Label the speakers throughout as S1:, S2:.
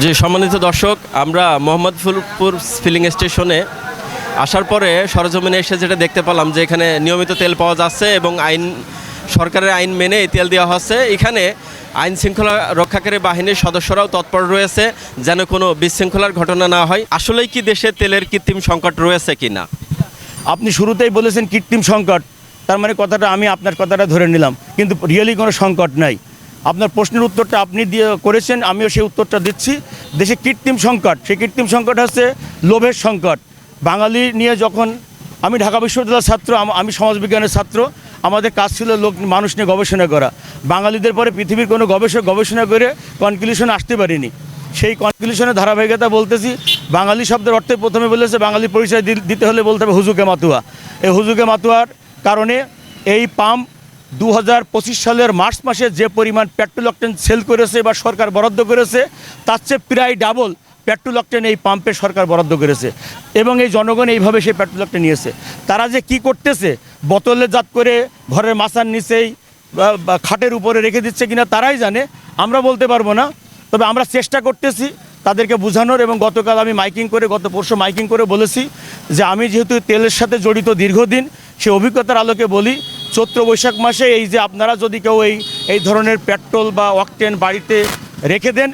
S1: জি, সম্মানিত দর্শক, আমরা মোহাম্মদপুর ফিলিং স্টেশনে আসার পরে সরজমিনে এসে যেটা দেখতে পেলাম যে এখানে নিয়মিত তেল পাওয়া যাচ্ছে এবং সরকারের আইন মেনে তেল দেওয়া হচ্ছে। এখানে আইন শৃঙ্খলা রক্ষাকারী বাহিনীর সদস্যরাও তৎপর রয়েছে যেন কোনো বিশৃঙ্খলার ঘটনা না হয়। আসলেই কি দেশে তেলের কৃত্রিম সংকট রয়েছে কিনা?
S2: আপনি শুরুতেই বলেছেন কৃত্রিম সংকট, তার মানে কথাটা আমি আপনার কথাটা ধরে নিলাম, কিন্তু রিয়েলি কোনো সংকট নাই। আপনার প্রশ্নের উত্তরটা আপনি দিয়ে করেছেন, আমিও সেই উত্তরটা দিচ্ছি। দেশে কৃত্রিম সংকট, সেই কৃত্রিম সংকট হচ্ছে লোভের সংকট। বাঙালি নিয়ে যখন আমি ঢাকা বিশ্ববিদ্যালয়ের ছাত্র, আমি সমাজবিজ্ঞানের ছাত্র, আমাদের কাজ ছিল মানুষ নিয়ে গবেষণা করা। বাঙালিদের পরে পৃথিবীর কোনো গবেষণা করে কনক্লুশন আসতে পারিনি। সেই কনক্লুশনের ধারাবাহিকতা বলতেছি। বাঙালি শব্দের অর্থে প্রথমে বলেছে বাঙালি পরিচয় দিতে হলে বলতে হবে হুজুকে মাতুয়া। এই হুজুকে মাতুয়ার কারণে এই পাম্প 2025 সালের মার্চ মাসে যে পরিমাণ পেট্রোল অকটেন সেল করেছে বা সরকার বরাদ্দ করেছে, তার চেয়ে প্রায় ডাবল পেট্রোল অকটেন এই পাম্পে সরকার বরাদ্দ করেছে এবং এই জনগণ এইভাবে সেই পেট্রোল অকটেন নিয়েছে। তারা যে কি করতেছে, বোতলে জাত করে ঘরের মাচার নিচেই বা খাটের উপরে রেখে দিচ্ছে কিনা তারাই জানে, আমরা বলতে পারবো না। তবে আমরা চেষ্টা করতেছি তাদেরকে বোঝানোর, এবং গতকাল আমি গত পরশু মাইকিং করে বলেছি যে আমি যেহেতু তেলের সাথে জড়িত দীর্ঘদিন, সেই অভিজ্ঞতার আলোকে বলি, চৈত্র বৈশাখ মাসে এই যে আপনারা যদি কেউ এই ধরনের পেট্রোল বা অকটেন বাড়িতে রেখে দেন,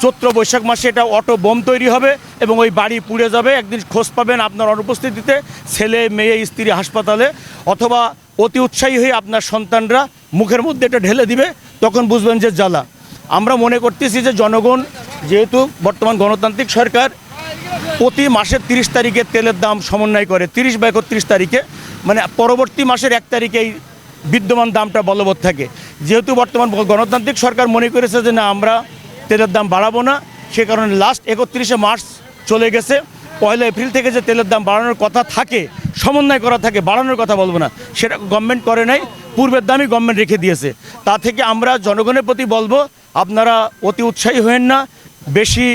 S2: চৈত্র বৈশাখ মাসে এটা অটো বোম তৈরি হবে এবং ওই বাড়ি পুড়ে যাবে। একদিন খোঁজ পাবেন আপনার অনুপস্থিতিতে, ছেলে মেয়ে স্ত্রী হাসপাতালে, অথবা অতি উৎসাহী হয়ে আপনার সন্তানরা মুখের মধ্যে এটা ঢেলে দিবে, তখন বুঝবেন যে জ্বালা। আমরা মনে করতেছি যে জনগণ, যেহেতু বর্তমান গণতান্ত্রিক সরকার প্রতি মাসের 30 তারিখে তেলের দাম সমন্বয় করে, 30 বা 31 তারিখে, মানে পরবর্তী মাসের 1 তারিখে এই বিদ্যমান দামটা বলবৎ থাকে। যেহেতু বর্তমান গণতান্ত্রিক সরকার মনে করেছে যে না, আমরা তেলের দাম বাড়াবো না, সে কারণে লাস্ট 31শে মার্চ চলে গেছে, 1 এপ্রিল থেকে যে তেলের দাম বাড়ানোর কথা থাকে, সমন্বয় করা থাকে, বাড়ানোর কথা বলবো না, সেটা গভর্নমেন্ট করে নাই, পূর্বের দামই গভর্নমেন্ট রেখে দিয়েছে। তা থেকে আমরা জনগণের প্রতি বলবো, আপনারা অতি উৎসাহী হবেন না, বেশি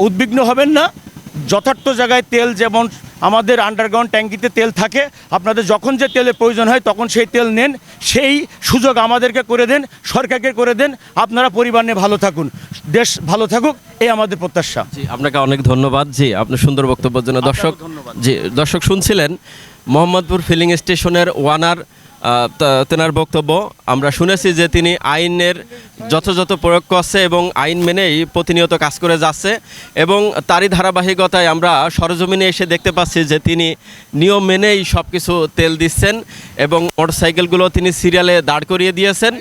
S2: উদ্বিগ্ন হবেন না। যথার্থ জায়গায় তেল, যেমন আমাদের আন্ডারগ্রাউন্ড ট্যাঙ্কিতে তেল থাকে, আপনাদের যখন যে তেলের প্রয়োজন হয় তখন সেই তেল নেন, সেই সুযোগ আমাদেরকে করে দেন, সরকারকে করে দেন। আপনারা পরিবার নিয়ে ভালো থাকুন, দেশ ভালো থাকুক, এই আমাদের প্রত্যাশা।
S1: জি, আপনাকে অনেক ধন্যবাদ। জি, আপনার সুন্দর বক্তব্যের জন্য। দর্শক শুনছিলেন মোহাম্মদপুর ফিলিং স্টেশনের ওয়ানার তেনার বক্তব্য। আমরা শুনেছি যে তিনি আইনের যথাযথ প্রয়োগ করছে এবং আইন মেনেই প্রতিনিয়ত কাজ করে যাচ্ছে, এবং তারই ধারাবাহিকতায় আমরা সরজমিনে এসে দেখতে পাচ্ছি যে তিনি নিয়ম মেনেই সব কিছু তেল দিচ্ছেন এবং মোটরসাইকেলগুলো তিনি সিরিয়ালে দাঁড় করিয়ে দিয়েছেন,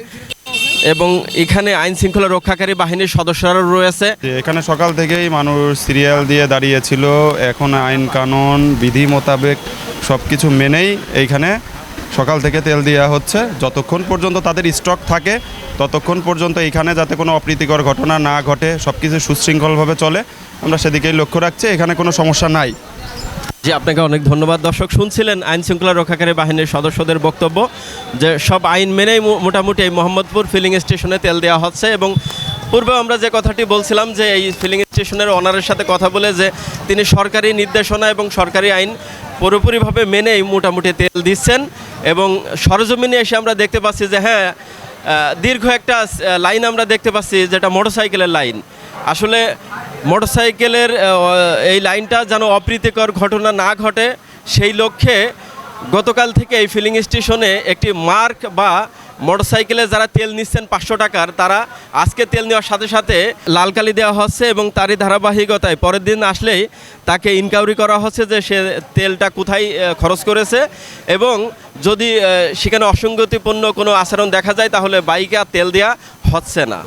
S1: এবং এখানে আইন শৃঙ্খলা রক্ষাকারী বাহিনীর সদস্যরা রয়েছে।
S3: এখানে সকাল থেকেই মানুষ সিরিয়াল দিয়ে দাঁড়িয়েছিল। এখন আইন কানুন বিধি মোতাবেক সব কিছু মেনেই এইখানে সকাল থেকে তেল দেওয়া হচ্ছে। যতক্ষণ পর্যন্ত তাদের স্টক থাকে ততক্ষণ পর্যন্ত এইখানে যাতে কোনো অপ্রীতিকর ঘটনা না ঘটে, সব কিছু সুশৃঙ্খলভাবে চলে, আমরা সেদিকেই লক্ষ্য রাখছি। এখানে কোনো সমস্যা নাই।
S1: জি, আপনাকে অনেক ধন্যবাদ। দর্শক শুনছিলেন আইন শৃঙ্খলা রক্ষাকারী বাহিনীর সদস্যদের বক্তব্য যে সব আইন মেনেই মোটামুটি এই মোহাম্মদপুর ফিলিং স্টেশনে তেল দেওয়া হচ্ছে। এবং পূর্বে আমরা যে কথাটি বলছিলাম যে এই ফিলিং স্টেশনের ওনারের সাথে কথা বলে যে তিনি সরকারি নির্দেশনা এবং সরকারি আইন পুরোপুরিভাবে মেনেই মোটামুটি তেল দিচ্ছেন, এবং সরজমিনে এসে আমরা দেখতে পাচ্ছি যে হ্যাঁ, দীর্ঘ একটা লাইন আমরা দেখতে পাচ্ছি, যেটা মোটরসাইকেলের লাইন। আসলে মোটরসাইকেলের এই লাইনটা যেন অপ্রীতিকর ঘটনা না ঘটে, সেই লক্ষ্যে গতকাল থেকে এই ফিলিং স্টেশনে একটি মার্ক বা মোটরসাইকেলে যারা তেল নিচ্ছেন 500 টাকার, তারা আজকে তেল নেওয়ার সাথে সাথে লাল কালি দেওয়া হচ্ছে, এবং তারই ধারাবাহিকতায় পরের দিন আসলেই তাকে ইনকোয়ারি করা হচ্ছে যে সে তেলটা কোথায় খরচ করেছে, এবং যদি সেখানে অসঙ্গতিপূর্ণ কোনো আচরণ দেখা যায় তাহলে বাইকে আর তেল দেওয়া হচ্ছে না।